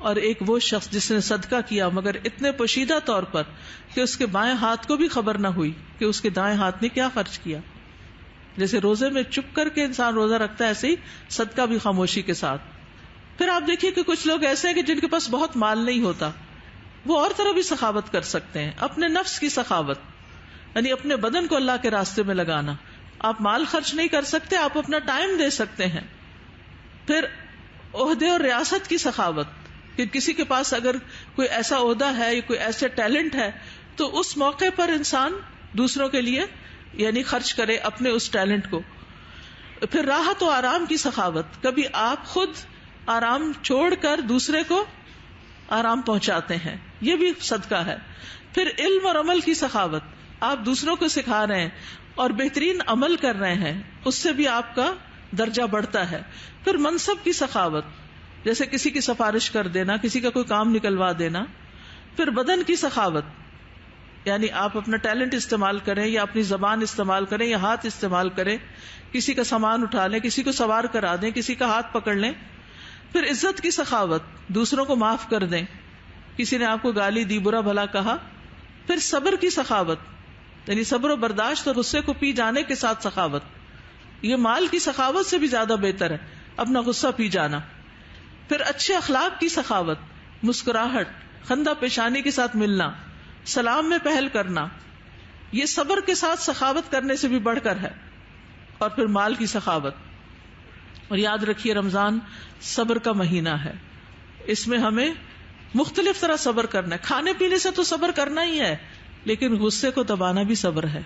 اور ایک وہ شخص جس نے صدقہ کیا مگر اتنے پوشیدہ طور پر کہ اس کے بائیں ہاتھ کو بھی خبر نہ ہوئی کہ اس کے دائیں ہاتھ نے کیا خرچ کیا. جیسے روزے میں چپ کر کے انسان روزہ رکھتا ہے، ایسے ہی صدقہ بھی خاموشی کے ساتھ. پھر آپ دیکھیے کہ کچھ لوگ ایسے ہیں کہ جن کے پاس بہت مال نہیں ہوتا، وہ اور طرح بھی سخاوت کر سکتے ہیں. اپنے نفس کی سخاوت، یعنی اپنے بدن کو اللہ کے راستے میں لگانا. آپ مال خرچ نہیں کر سکتے، آپ اپنا ٹائم دے سکتے ہیں. پھر عہدے اور ریاست کی سخاوت، کہ کسی کے پاس اگر کوئی ایسا عہدہ ہے یا کوئی ایسا ٹیلنٹ ہے تو اس موقع پر انسان دوسروں کے لیے یعنی خرچ کرے اپنے اس ٹیلنٹ کو. پھر راحت و آرام کی سخاوت، کبھی آپ خود آرام چھوڑ کر دوسرے کو آرام پہنچاتے ہیں، یہ بھی صدقہ ہے. پھر علم اور عمل کی سخاوت، آپ دوسروں کو سکھا رہے ہیں اور بہترین عمل کر رہے ہیں، اس سے بھی آپ کا درجہ بڑھتا ہے. پھر منصب کی سخاوت، جیسے کسی کی سفارش کر دینا، کسی کا کوئی کام نکلوا دینا. پھر بدن کی سخاوت، یعنی آپ اپنا ٹیلنٹ استعمال کریں یا اپنی زبان استعمال کریں یا ہاتھ استعمال کریں، کسی کا سامان اٹھا لیں، کسی کو سوار کرا دیں، کسی کا ہاتھ پکڑ لیں. پھر عزت کی سخاوت، دوسروں کو معاف کر دیں، کسی نے آپ کو گالی دی، برا بھلا کہا. پھر صبر کی سخاوت، یعنی صبر و برداشت اور غصے کو پی جانے کے ساتھ سخاوت. یہ مال کی سخاوت سے بھی زیادہ بہتر ہے، اپنا غصہ پی جانا. پھر اچھے اخلاق کی سخاوت، مسکراہٹ، خندہ پیشانی کے ساتھ ملنا، سلام میں پہل کرنا، یہ صبر کے ساتھ سخاوت کرنے سے بھی بڑھ کر ہے. اور پھر مال کی سخاوت. اور یاد رکھیے رمضان صبر کا مہینہ ہے، اس میں ہمیں مختلف طرح صبر کرنا ہے. کھانے پینے سے تو صبر کرنا ہی ہے, لیکن غصے کو دبانا بھی صبر ہے.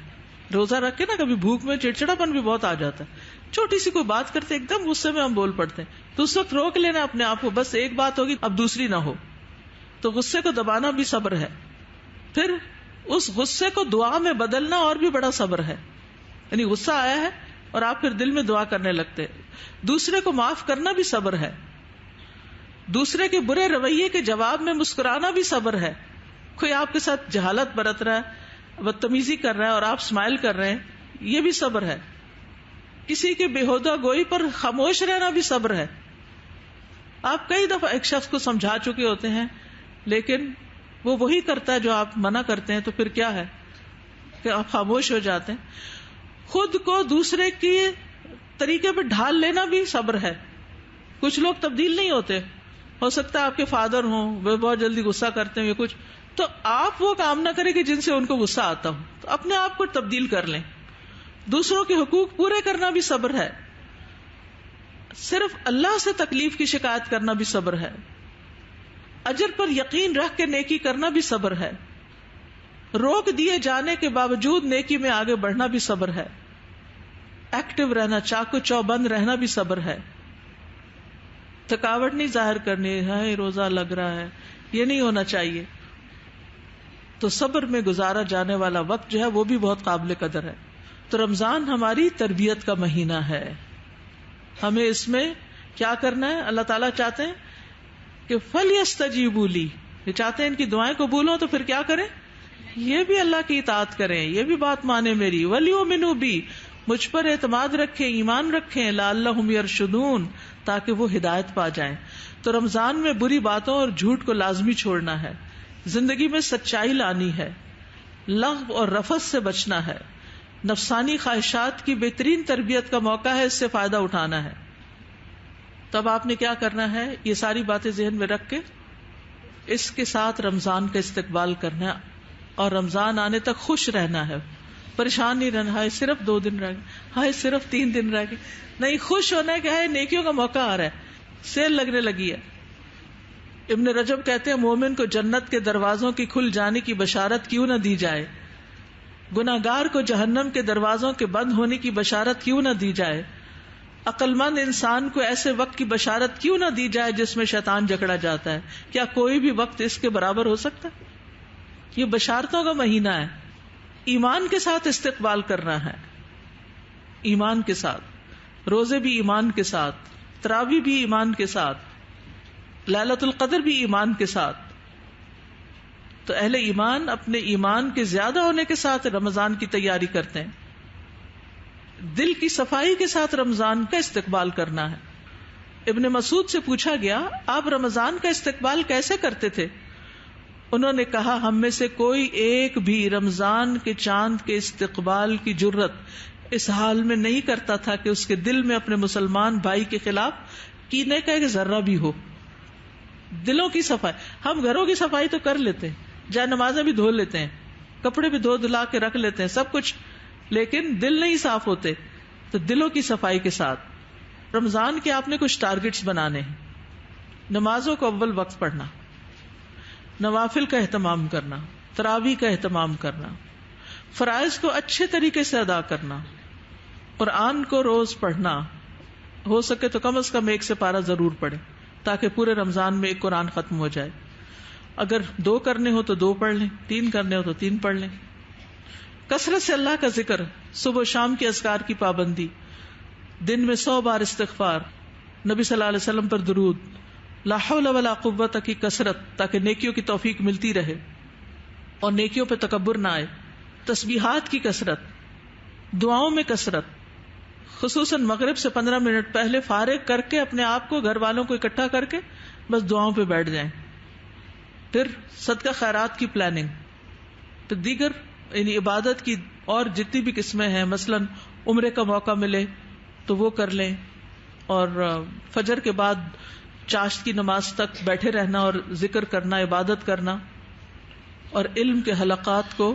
روزہ رکھ کے نا کبھی بھوک میں چڑچڑاپن بھی بہت آ جاتا ہے, چھوٹی سی کوئی بات کرتے ایک دم غصے میں ہم بول پڑتے ہیں, تو اس وقت روک لینا اپنے آپ کو, بس ایک بات ہوگی اب دوسری نہ ہو. تو غصے کو دبانا بھی صبر ہے. پھر اس غصے کو دعا میں بدلنا اور بھی بڑا صبر ہے. یعنی غصہ آیا ہے اور آپ پھر دل میں دعا کرنے لگتے. دوسرے کو معاف کرنا بھی صبر ہے. دوسرے کے برے رویے کے جواب میں مسکرانا بھی صبر ہے. کوئی آپ کے ساتھ جہالت برت رہا ہے, بدتمیزی کر رہا ہے اور آپ اسمائل کر رہے ہیں, یہ بھی صبر ہے. کسی کے بےہودہ گوئی پر خاموش رہنا بھی صبر ہے. آپ کئی دفعہ ایک شخص کو سمجھا چکے ہوتے ہیں, لیکن وہ وہی کرتا ہے جو آپ منع کرتے ہیں, تو پھر کیا ہے کہ آپ خاموش ہو جاتے ہیں. خود کو دوسرے کی طریقے پہ ڈھال لینا بھی صبر ہے. کچھ لوگ تبدیل نہیں ہوتے, ہو سکتا ہے آپ کے فادر ہوں, وہ بہت جلدی غصہ کرتے ہیں, کچھ تو آپ وہ کام نہ کریں کہ جن سے ان کو غصہ آتا ہو, تو اپنے آپ کو تبدیل کر لیں. دوسروں کے حقوق پورے کرنا بھی صبر ہے. صرف اللہ سے تکلیف کی شکایت کرنا بھی صبر ہے. اجر پر یقین رکھ کے نیکی کرنا بھی صبر ہے. روک دیے جانے کے باوجود نیکی میں آگے بڑھنا بھی صبر ہے. ایکٹیو رہنا, چاقو چوبند رہنا بھی صبر ہے. تھکاوٹ نہیں ظاہر کرنی ہے, روزہ لگ رہا ہے, یہ نہیں ہونا چاہیے. تو صبر میں گزارا جانے والا وقت جو ہے وہ بھی بہت قابل قدر ہے. تو رمضان ہماری تربیت کا مہینہ ہے. ہمیں اس میں کیا کرنا ہے؟ اللہ تعالیٰ چاہتے ہیں کہ فَلْيَسْتَجِيبُوا لِي, یہ چاہتے ہیں ان کی دعائیں قبول ہوں, تو پھر کیا کریں؟ یہ بھی اللہ کی اطاعت کریں, یہ بھی بات مانے میری. وَلْيُؤْمِنُوا بِي, مجھ پر اعتماد رکھیں, ایمان رکھیں. لَعَلَّهُمْ يَرْشُدُونَ, تاکہ وہ ہدایت پا جائیں. تو رمضان میں بری باتوں اور جھوٹ کو لازمی چھوڑنا ہے, زندگی میں سچائی لانی ہے, لغو اور رفث سے بچنا ہے, نفسانی خواہشات کی بہترین تربیت کا موقع ہے, اس سے فائدہ اٹھانا ہے. تب آپ نے کیا کرنا ہے؟ یہ ساری باتیں ذہن میں رکھ کے اس کے ساتھ رمضان کا استقبال کرنا ہے, اور رمضان آنے تک خوش رہنا ہے, پریشان نہیں رہنا. ہائے صرف 2 دن رہ گئے, ہائے صرف 3 دن رہ گئے. نہیں, خوش ہونا ہے کہ ہائے نیکیوں کا موقع آ رہا ہے, سیل لگنے لگی ہے. ابن رجب کہتے ہیں مومن کو جنت کے دروازوں کی کھل جانے کی بشارت کیوں نہ دی جائے, گناہگار کو جہنم کے دروازوں کے بند ہونے کی بشارت کیوں نہ دی جائے, عقل مند انسان کو ایسے وقت کی بشارت کیوں نہ دی جائے جس میں شیطان جکڑا جاتا ہے. کیا کوئی بھی وقت اس کے برابر ہو سکتا ہے؟ یہ بشارتوں کا مہینہ ہے. ایمان کے ساتھ استقبال کرنا ہے, ایمان کے ساتھ. روزے بھی ایمان کے ساتھ, تراویح بھی ایمان کے ساتھ, لیلۃ القدر بھی ایمان کے ساتھ. تو اہل ایمان اپنے ایمان کے زیادہ ہونے کے ساتھ رمضان کی تیاری کرتے ہیں. دل کی صفائی کے ساتھ رمضان کا استقبال کرنا ہے. ابن مسعود سے پوچھا گیا, آپ رمضان کا استقبال کیسے کرتے تھے؟ انہوں نے کہا, ہم میں سے کوئی ایک بھی رمضان کے چاند کے استقبال کی جرت اس حال میں نہیں کرتا تھا کہ اس کے دل میں اپنے مسلمان بھائی کے خلاف کینے کا ایک ذرہ بھی ہو. دلوں کی صفائی, ہم گھروں کی صفائی تو کر لیتے ہیں, جائے نمازیں بھی دھو لیتے ہیں, کپڑے بھی دھلا کے رکھ لیتے ہیں, سب کچھ, لیکن دل نہیں صاف ہوتے. تو دلوں کی صفائی کے ساتھ رمضان کے آپ نے کچھ ٹارگٹس بنانے ہیں. نمازوں کو اول وقت پڑھنا, نوافل کا اہتمام کرنا, تراویح کا اہتمام کرنا, فرائض کو اچھے طریقے سے ادا کرنا, قرآن کو روز پڑھنا, ہو سکے تو کم از کم 1 سپارہ ضرور پڑھیں تاکہ پورے رمضان میں 1 قرآن ختم ہو جائے. اگر 2 کرنے ہو تو 2 پڑھ لیں, 3 کرنے ہو تو 3 پڑھ لیں. کثرت سے اللہ کا ذکر, صبح و شام کے اذکار کی پابندی, دن میں 100 بار استغفار, نبی صلی اللہ علیہ وسلم پر درود, لا حول ولا قوت کی کثرت تاکہ نیکیوں کی توفیق ملتی رہے اور نیکیوں پہ تکبر نہ آئے. تسبیحات کی کثرت, دعاؤں میں کثرت, خصوصاً مغرب سے 15 منٹ پہلے فارغ کر کے اپنے آپ کو, گھر والوں کو اکٹھا کر کے بس دعاؤں پہ بیٹھ جائیں. پھر صدقہ خیرات کی پلاننگ, پھر دیگر یعنی عبادت کی اور جتنی بھی قسمیں ہیں, مثلاً عمرے کا موقع ملے تو وہ کر لیں, اور فجر کے بعد چاشت کی نماز تک بیٹھے رہنا اور ذکر کرنا, عبادت کرنا, اور علم کے حلقات کو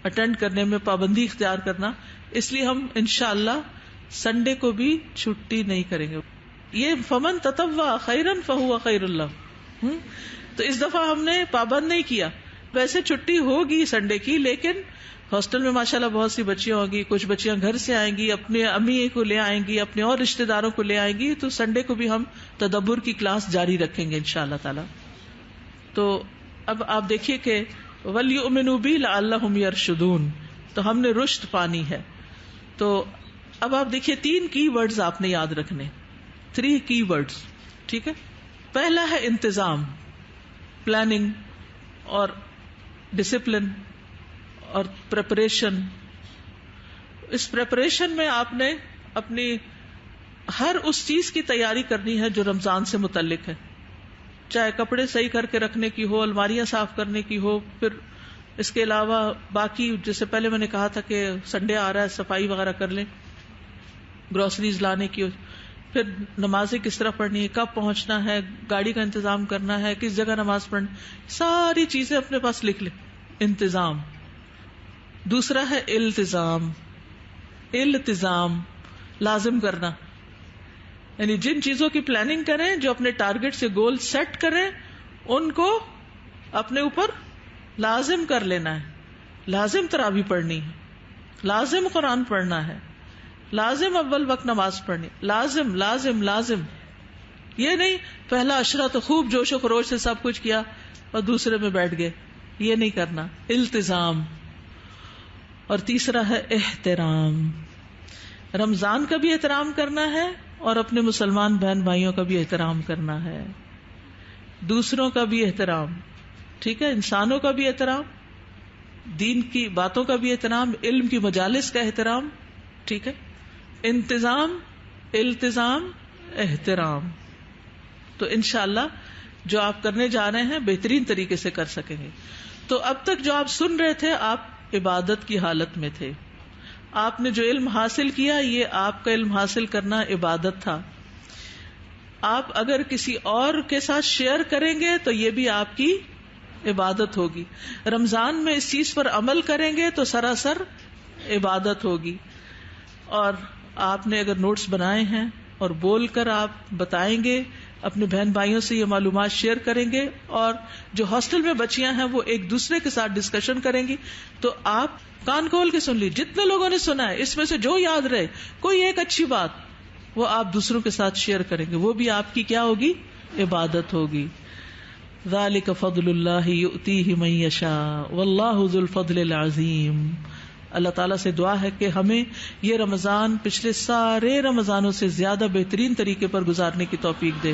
اٹینڈ کرنے میں پابندی اختیار کرنا. اس لیے ہم انشاءاللہ سنڈے کو بھی چھٹی نہیں کریں گے. یہ فمن تطوع خیرا فہو خیر اللہ, تو اس دفعہ ہم نے پابند نہیں کیا. ویسے چھٹی ہوگی سنڈے کی، لیکن ہاسٹل میں ماشاءاللہ بہت سی بچیاں ہوگی، کچھ بچیاں گھر سے آئیں گی، اپنے امی کو لے آئیں گی، اپنے اور رشتہ داروں کو لے آئیں گی، تو سنڈے کو بھی ہم تدبر کی کلاس جاری رکھیں گے انشاءاللہ تعالی. تو اب آپ دیکھیے کہ وَلْيُؤْمِنُوا بِي لَعَلَّهُمْ يَرْشُدُونَ، تو ہم نے رشد پانی ہے. تو اب آپ دیکھیے 3 کی ورڈز آپ نے یاد رکھنے، 3 کی ورڈز. ٹھیک ہے، پہلا ہے انتظام، پلاننگ اور ڈسپلن اور پریپریشن. اس پریپریشن میں آپ نے اپنی ہر اس چیز کی تیاری کرنی ہے جو رمضان سے متعلق ہے، چاہے کپڑے صحیح کر کے رکھنے کی ہو، الماریاں صاف کرنے کی ہو، پھر اس کے علاوہ باقی جیسے پہلے میں نے کہا تھا کہ سنڈے آ رہا ہے صفائی وغیرہ کر لیں، گروسریز لانے کی، پھر نمازیں کس طرح پڑھنی ہے، کب پہنچنا ہے، گاڑی کا انتظام کرنا ہے، کس جگہ نماز پڑھنی، ساری چیزیں اپنے پاس لکھ لیں. انتظام. دوسرا ہے التزام. التزام لازم کرنا، یعنی جن چیزوں کی پلاننگ کریں، جو اپنے ٹارگٹ سے گول سیٹ کریں، ان کو اپنے اوپر لازم کر لینا ہے. لازم تراویح پڑھنی ہے، لازم قرآن پڑھنا ہے، لازم اول وقت نماز پڑھنی، لازم لازم لازم. یہ نہیں پہلا عشرہ تو خوب جوش و خروش سے سب کچھ کیا اور دوسرے میں بیٹھ گئے، یہ نہیں کرنا. التزام. اور تیسرا ہے احترام. رمضان کا بھی احترام کرنا ہے اور اپنے مسلمان بہن بھائیوں کا بھی احترام کرنا ہے، دوسروں کا بھی احترام. ٹھیک ہے، انسانوں کا بھی احترام، دین کی باتوں کا بھی احترام، علم کی مجالس کا احترام. ٹھیک ہے، انتظام، التزام، احترام. تو انشاءاللہ جو آپ کرنے جا رہے ہیں بہترین طریقے سے کر سکیں گے. تو اب تک جو آپ سن رہے تھے آپ عبادت کی حالت میں تھے. آپ نے جو علم حاصل کیا یہ آپ کا علم حاصل کرنا عبادت تھا. آپ اگر کسی اور کے ساتھ شیئر کریں گے تو یہ بھی آپ کی عبادت ہوگی. رمضان میں اس چیز پر عمل کریں گے تو سراسر عبادت ہوگی. اور آپ نے اگر نوٹس بنائے ہیں اور بول کر آپ بتائیں گے، اپنے بہن بھائیوں سے یہ معلومات شیئر کریں گے، اور جو ہاسٹل میں بچیاں ہیں وہ ایک دوسرے کے ساتھ ڈسکشن کریں گی، تو آپ کان کھول کے سن لیجیے. جتنے لوگوں نے سنا ہے اس میں سے جو یاد رہے کوئی ایک اچھی بات وہ آپ دوسروں کے ساتھ شیئر کریں گے، وہ بھی آپ کی کیا ہوگی؟ عبادت ہوگی. ذالک فضل اللہ یؤتیہ من یشاء واللہ ذو الفضل العظیم. اللہ تعالیٰ سے دعا ہے کہ ہمیں یہ رمضان پچھلے سارے رمضانوں سے زیادہ بہترین طریقے پر گزارنے کی توفیق دے.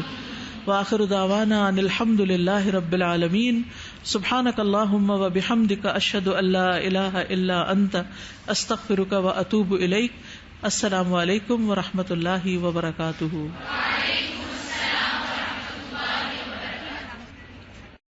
وآخر دعوانا ان الحمد للہ رب العالمین. سبحانک اللہم وبحمدک اشہد ان لا الہ الا انت استغفرک واتوب الیک. السلام علیکم ورحمۃ اللہ وبرکاتہ.